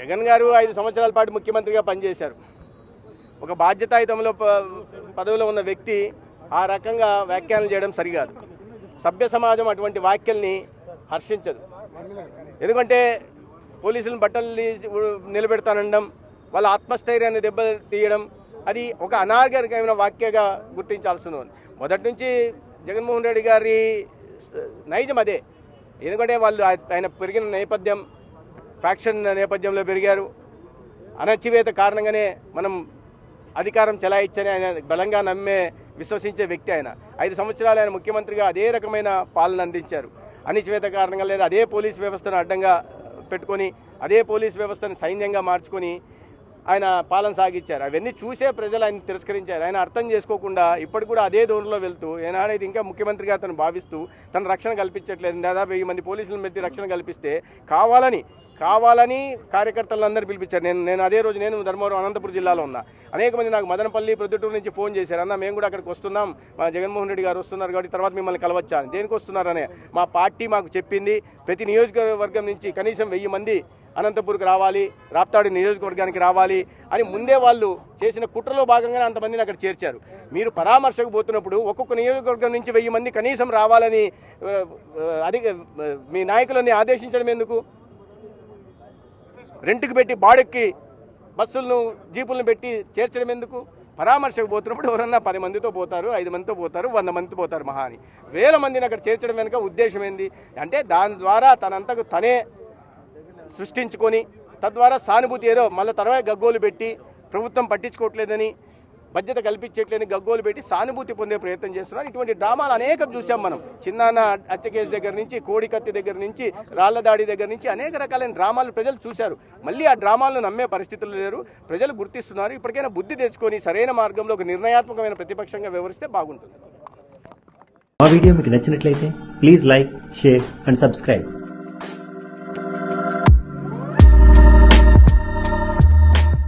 జగన్ గారు 5 సంవత్సరాల పాటు ముఖ్యమంత్రిగా పనిచేశారు. ఒక బాధ్యతాయుతంలో పదవిలో ఉన్న వ్యక్తి ఆ రకంగా వ్యాఖ్యానాలు చేయడం సరికాదు. సభ్య సమాజం అటువంటి వ్యాఖ్యల్ని హర్షించదు. ఎందుకంటే పోలీసులను బట్టలు నిలబెడతానడం, వాళ్ళ ఆత్మస్థైర్యాన్ని దెబ్బ తీయడం, అది ఒక అనాగరికమైన వ్యాఖ్యగా గుర్తించాల్సి ఉంది. మొదటి నుంచి జగన్మోహన్ రెడ్డి గారి నైజం అదే. ఎందుకంటే వాళ్ళు ఆయన పెరిగిన నేపథ్యం ఫ్యాక్షన్ నేపథ్యంలో పెరిగారు. అణచివేత కారణంగానే మనం అధికారం చెలాయించని ఆయన బలంగా నమ్మే విశ్వసించే వ్యక్తి. ఆయన 5 సంవత్సరాలు ఆయన ముఖ్యమంత్రిగా అదే రకమైన పాలన అందించారు. అణచివేత కారణంగా లేదా అదే పోలీస్ వ్యవస్థను అడ్డంగా పెట్టుకొని అదే పోలీస్ వ్యవస్థను సైన్యంగా మార్చుకొని ఆయన పాలన సాగించారు. అవన్నీ చూసే ప్రజలు ఆయన తిరస్కరించారు. ఆయన అర్థం చేసుకోకుండా ఇప్పటికి కూడా అదే దూరంలో వెళ్తూ ఏనాడైతే ఇంకా ముఖ్యమంత్రిగా తను భావిస్తూ తన రక్షణ కల్పించట్లేదు. దాదాపు 1000 మంది పోలీసులను పెట్టి రక్షణ కల్పిస్తే కావాలని కార్యకర్తలందరూ పిలిపించారు. నేను అదే రోజు నేను ధర్మవరం అనంతపురం జిల్లాలో ఉన్నా. అనేక మంది నాకు మదనపల్లి ప్రొద్దుటూరు నుంచి ఫోన్ చేశారు. అన్న మేము కూడా అక్కడికి వస్తున్నాం, మా జగన్మోహన్ రెడ్డి గారు వస్తున్నారు కాబట్టి తర్వాత మిమ్మల్ని కలవచ్చా, దేనికి వస్తున్నారనే మా పార్టీ మాకు చెప్పింది. ప్రతి నియోజకవర్గం నుంచి కనీసం 1000 మంది అనంతపూర్కి రావాలి, రాప్తాడు నియోజకవర్గానికి రావాలి అని ముందే వాళ్ళు చేసిన కుట్రలో భాగంగానే అంతమందిని అక్కడ చేర్చారు. మీరు పరామర్శకు పోతున్నప్పుడు ఒక్కొక్క నియోజకవర్గం నుంచి 1000 మంది కనీసం రావాలని మీ నాయకులని ఆదేశించడం ఎందుకు? రెంట్కి పెట్టి బాడెక్కి బస్సులను జీపులను పెట్టి చేర్చడం ఎందుకు? పరామర్శకు పోతున్నప్పుడు ఎవరన్నా 10 మందితో పోతారు, 5 మందితో పోతారు, 100 మందితో పోతారు మహా అని. 1000 మందిని అక్కడ చేర్చడం వెనుక ఉద్దేశం ఏంది అంటే దాని ద్వారా తనంతకు తనే సృష్టించుకొని తద్వారా సానుభూతి ఏదో మళ్ళీ తర్వాత గగ్గోలు పెట్టి ప్రభుత్వం పట్టించుకోవట్లేదని బాధ్యత కల్పించట్లేదని గగ్గోలు పెట్టి సానుభూతి పొందే ప్రయత్నం చేస్తున్నారు. ఇటువంటి డ్రామాలు అనేకం చూసాం మనం. చిన్నాన్న హత్య కేసు దగ్గర నుంచి, కోడికత్తి దగ్గర నుంచి, రాళ్ల దాడి దగ్గర నుంచి అనేక రకాలైన డ్రామాలు ప్రజలు చూశారు. మళ్ళీ ఆ డ్రామాలను నమ్మే పరిస్థితులు లేరు. ప్రజలు గుర్తిస్తున్నారు. ఇప్పటికైనా బుద్ధి తెచ్చుకొని సరైన మార్గంలో ఒక నిర్ణయాత్మకమైన ప్రతిపక్షంగా వ్యవహరిస్తే బాగుంటుంది. మా వీడియో మీకు నచ్చినట్లయితే please like, share and subscribe.